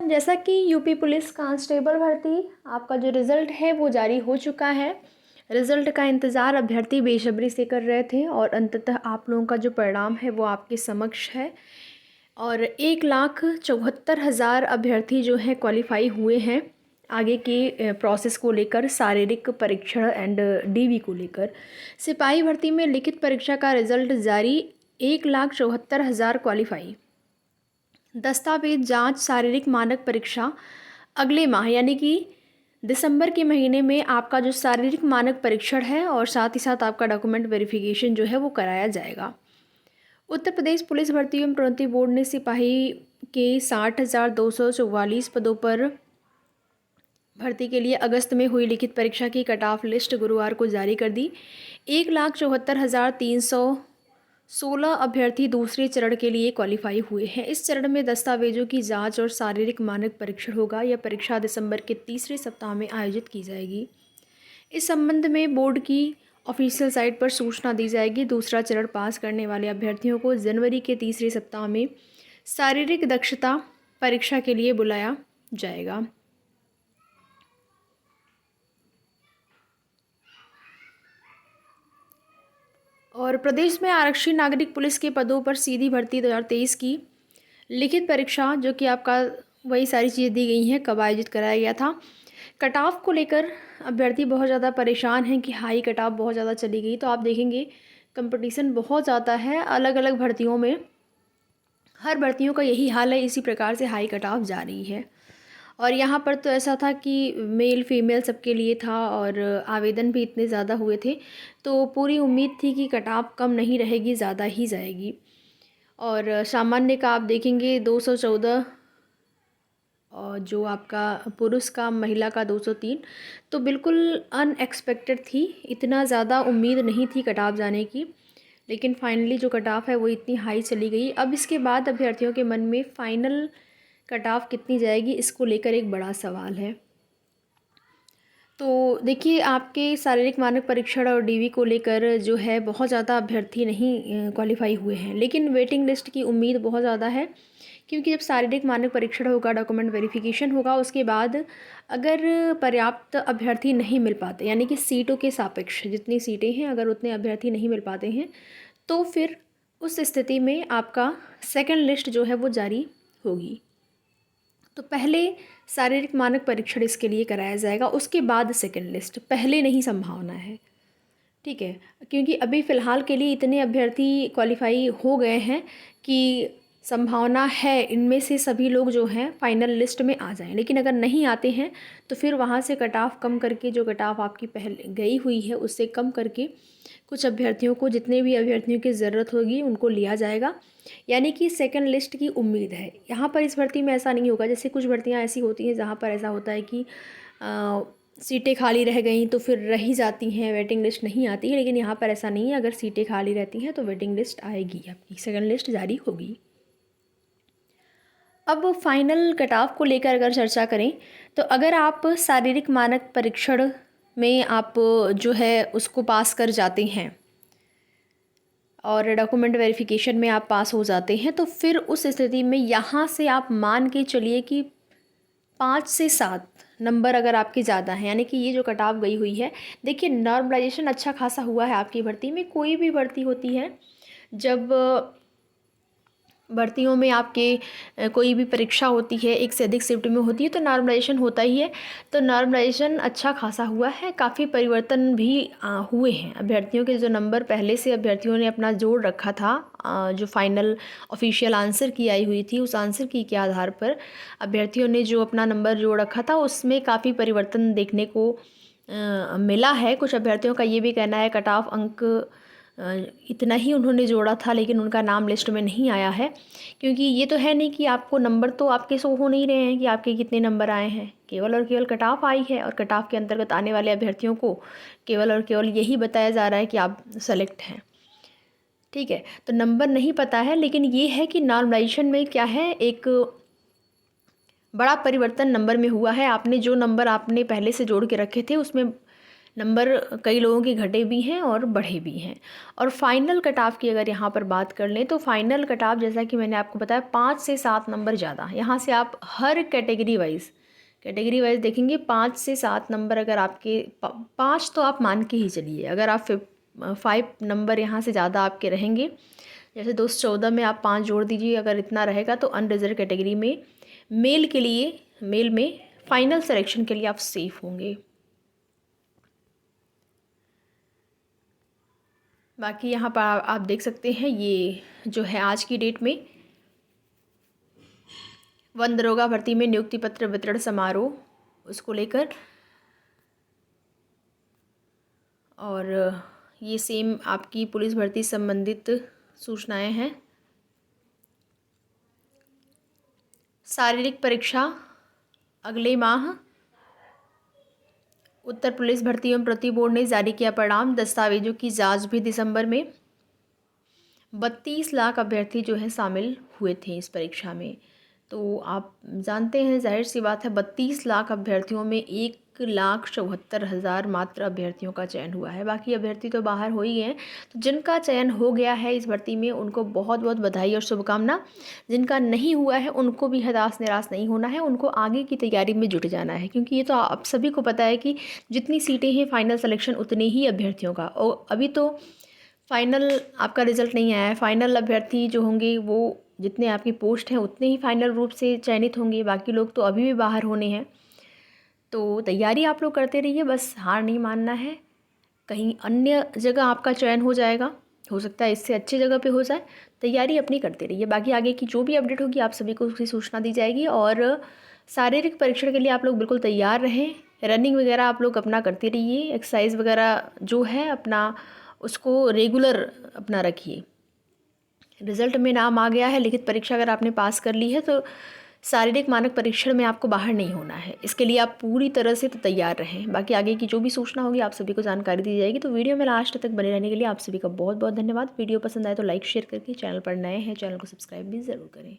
जैसा कि UP police constable भर्ती आपका जो रिज़ल्ट है वो जारी हो चुका है। रिज़ल्ट का इंतज़ार अभ्यर्थी बेसब्री से कर रहे थे और अंततः आप लोगों का जो परिणाम है वो आपके समक्ष है। और 1,74,000 अभ्यर्थी जो हैं क्वालिफ़ाई हुए हैं आगे के प्रोसेस को लेकर, शारीरिक परीक्षण एंड डीवी को लेकर। सिपाही भर्ती में लिखित परीक्षा का रिज़ल्ट जारी, 1,74,000 क्वालिफ़ाई। दस्तावेज जांच शारीरिक मानक परीक्षा अगले माह यानी कि दिसंबर के महीने में आपका जो शारीरिक मानक परीक्षण है और साथ ही साथ आपका डॉक्यूमेंट वेरिफिकेशन जो है वो कराया जाएगा। उत्तर प्रदेश पुलिस भर्ती एवं प्रोन्नति बोर्ड ने सिपाही के 60,244 पदों पर भर्ती के लिए अगस्त में हुई लिखित परीक्षा की कट ऑफ लिस्ट गुरुवार को जारी कर दी। 1,74,316 अभ्यर्थी दूसरे चरण के लिए क्वालिफाई हुए हैं। इस चरण में दस्तावेजों की जांच और शारीरिक मानक परीक्षण होगा। यह परीक्षा दिसंबर के तीसरे सप्ताह में आयोजित की जाएगी। इस संबंध में बोर्ड की ऑफिशियल साइट पर सूचना दी जाएगी। दूसरा चरण पास करने वाले अभ्यर्थियों को जनवरी के तीसरे सप्ताह में शारीरिक दक्षता परीक्षा के लिए बुलाया जाएगा। और प्रदेश में आरक्षी नागरिक पुलिस के पदों पर सीधी भर्ती 2023 की लिखित परीक्षा जो कि आपका वही सारी चीज़ें दी गई हैं, कब आयोजित कराया गया था। कट ऑफ को लेकर अभ्यर्थी बहुत ज़्यादा परेशान हैं कि हाई कट ऑफ बहुत ज़्यादा चली गई। तो आप देखेंगे कंपटीशन बहुत ज़्यादा है अलग अलग भर्तियों में, हर भर्तियों का यही हाल है, इसी प्रकार से हाई कट ऑफ जा रही है। और यहाँ पर तो ऐसा था कि मेल फीमेल सबके लिए था और आवेदन भी इतने ज़्यादा हुए थे, तो पूरी उम्मीद थी कि कट ऑफ कम नहीं रहेगी, ज़्यादा ही जाएगी। और सामान्य का आप देखेंगे 214 और जो आपका पुरुष का, महिला का 203, तो बिल्कुल अनएक्सपेक्टेड थी, इतना ज़्यादा उम्मीद नहीं थी कट ऑफ जाने की। लेकिन फाइनली जो कट ऑफ है वो इतनी हाई चली गई। अब इसके बाद अभ्यर्थियों के मन में फाइनल कट ऑफ कितनी जाएगी इसको लेकर एक बड़ा सवाल है। तो देखिए, आपके शारीरिक मानक परीक्षण और डीवी को लेकर जो है बहुत ज़्यादा अभ्यर्थी नहीं क्वालिफाई हुए हैं, लेकिन वेटिंग लिस्ट की उम्मीद बहुत ज़्यादा है। क्योंकि जब शारीरिक मानक परीक्षण होगा, डॉक्यूमेंट वेरिफिकेशन होगा, उसके बाद अगर पर्याप्त अभ्यर्थी नहीं मिल पाते यानी कि सीटों के सापेक्ष जितनी सीटें हैं अगर उतने अभ्यर्थी नहीं मिल पाते हैं तो फिर उस स्थिति में आपका सेकंड लिस्ट जो है वो जारी होगी। तो पहले शारीरिक मानक परीक्षण इसके लिए कराया जाएगा, उसके बाद सेकंड लिस्ट, पहले नहीं संभावना है, ठीक है। क्योंकि अभी फ़िलहाल के लिए इतने अभ्यर्थी क्वालिफाई हो गए हैं कि संभावना है इनमें से सभी लोग जो हैं फाइनल लिस्ट में आ जाएं। लेकिन अगर नहीं आते हैं तो फिर वहाँ से कट ऑफ कम करके, जो कट ऑफ आपकी पहले गई हुई है उससे कम करके कुछ अभ्यर्थियों को, जितने भी अभ्यर्थियों की ज़रूरत होगी उनको लिया जाएगा। यानी कि सेकंड लिस्ट की उम्मीद है। यहाँ पर इस भर्ती में ऐसा नहीं होगा, जैसे कुछ भर्तियाँ ऐसी होती हैं जहाँ पर ऐसा होता है कि सीटें खाली रह गई तो फिर रही जाती हैं, वेटिंग लिस्ट नहीं आती है। लेकिन यहाँ पर ऐसा नहीं है, अगर सीटें खाली रहती हैं तो वेटिंग लिस्ट आएगी, आपकी सेकंड लिस्ट जारी होगी। अब फाइनल कट ऑफ को लेकर अगर चर्चा करें तो अगर आप शारीरिक मानक परीक्षण में आप जो है उसको पास कर जाते हैं और डॉक्यूमेंट वेरिफिकेशन में आप पास हो जाते हैं तो फिर उस स्थिति में यहाँ से आप मान के चलिए कि 5 से 7 नंबर अगर आपके ज़्यादा हैं, यानी कि ये जो कट ऑफ गई हुई है, देखिए नॉर्मलाइजेशन अच्छा खासा हुआ है आपकी भर्ती में। कोई भी भर्ती होती है, जब भर्तियों में आपके कोई भी परीक्षा होती है, एक से अधिक शिफ्ट में होती है तो नॉर्मलाइजेशन होता ही है। तो नॉर्मलाइजेशन अच्छा खासा हुआ है, काफ़ी परिवर्तन भी हुए हैं। अभ्यर्थियों के जो नंबर पहले से अभ्यर्थियों ने अपना जोड़ रखा था, जो फाइनल ऑफिशियल आंसर की आई हुई थी, उस आंसर की के आधार पर अभ्यर्थियों ने जो अपना नंबर जोड़ रखा था उसमें काफ़ी परिवर्तन देखने को मिला है। कुछ अभ्यर्थियों का ये भी कहना है कट ऑफ अंक इतना ही उन्होंने जोड़ा था लेकिन उनका नाम लिस्ट में नहीं आया है। क्योंकि ये तो है नहीं कि आपको नंबर तो आपके शो हो नहीं रहे हैं कि आपके कितने नंबर आए हैं, केवल और केवल कट ऑफ आई है और कट ऑफ के अंतर्गत आने वाले अभ्यर्थियों को केवल और केवल यही बताया जा रहा है कि आप सेलेक्ट हैं, ठीक है। तो नंबर नहीं पता है, लेकिन ये है कि नॉर्मलाइजेशन में क्या है, एक बड़ा परिवर्तन नंबर में हुआ है। आपने जो नंबर आपने पहले से जोड़ के रखे थे उसमें नंबर कई लोगों के घटे भी हैं और बढ़े भी हैं। और फाइनल कट ऑफ की अगर यहाँ पर बात कर लें तो फाइनल कट ऑफ जैसा कि मैंने आपको बताया 5 से 7 नंबर ज़्यादा। यहाँ से आप हर कैटेगरी वाइज देखेंगे 5 से 7 नंबर अगर आपके 5 तो आप मान के ही चलिए। अगर आप 5 नंबर यहाँ से ज़्यादा आपके रहेंगे, जैसे 214 में आप 5 जोड़ दीजिए, अगर इतना रहेगा तो अनरिजर्व कैटेगरी में मेल में फाइनल सिलेक्शन के लिए आप सेफ होंगे। बाकी यहाँ पर आप देख सकते हैं ये जो है आज की डेट में वन दरोगा भर्ती में नियुक्ति पत्र वितरण समारोह उसको लेकर, और ये सेम आपकी पुलिस भर्ती संबंधित सूचनाएं हैं। शारीरिक परीक्षा अगले माह। उत्तर पुलिस भर्ती एवं प्रति बोर्ड ने जारी किया परिणाम। दस्तावेजों की जांच भी दिसंबर में। 32 लाख अभ्यर्थी जो है शामिल हुए थे इस परीक्षा में। तो आप जानते हैं, जाहिर सी बात है, 32 लाख अभ्यर्थियों में 1,74,000 मात्र अभ्यर्थियों का चयन हुआ है। बाकी अभ्यर्थी तो बाहर हो ही हैं। तो जिनका चयन हो गया है इस भर्ती में उनको बहुत बहुत बधाई और शुभकामना। जिनका नहीं हुआ है उनको भी हताश निराश नहीं होना है, उनको आगे की तैयारी में जुट जाना है, क्योंकि ये तो आप सभी को पता है कि जितनी सीटें हैं फाइनल सिलेक्शन उतने ही अभ्यर्थियों का। और अभी तो फाइनल आपका रिज़ल्ट नहीं आया है। फाइनल अभ्यर्थी जो होंगे वो जितने आपकी पोस्ट हैं उतने ही फाइनल रूप से चयनित होंगे, बाकी लोग तो अभी भी बाहर होने हैं। तो तैयारी आप लोग करते रहिए, बस हार नहीं मानना है। कहीं अन्य जगह आपका चयन हो जाएगा, हो सकता है इससे अच्छी जगह पे हो जाए। तैयारी अपनी करते रहिए। बाकी आगे की जो भी अपडेट होगी आप सभी को उसकी सूचना दी जाएगी। और शारीरिक परीक्षण के लिए आप लोग बिल्कुल तैयार रहें। रनिंग वगैरह आप लोग अपना करते रहिए। एक्सरसाइज वगैरह जो है अपना उसको रेगुलर अपना रखिए। रिज़ल्ट में नाम आ गया है, लिखित परीक्षा अगर आपने पास कर ली है तो शारीरिक मानक परीक्षण में आपको बाहर नहीं होना है। इसके लिए आप पूरी तरह से तो तैयार रहें। बाकी आगे की जो भी सूचना होगी आप सभी को जानकारी दी जाएगी। तो वीडियो में लास्ट तक बने रहने के लिए आप सभी का बहुत बहुत धन्यवाद। वीडियो पसंद आए तो लाइक शेयर करके, चैनल पर नए हैं चैनल को सब्सक्राइब भी ज़रूर करें।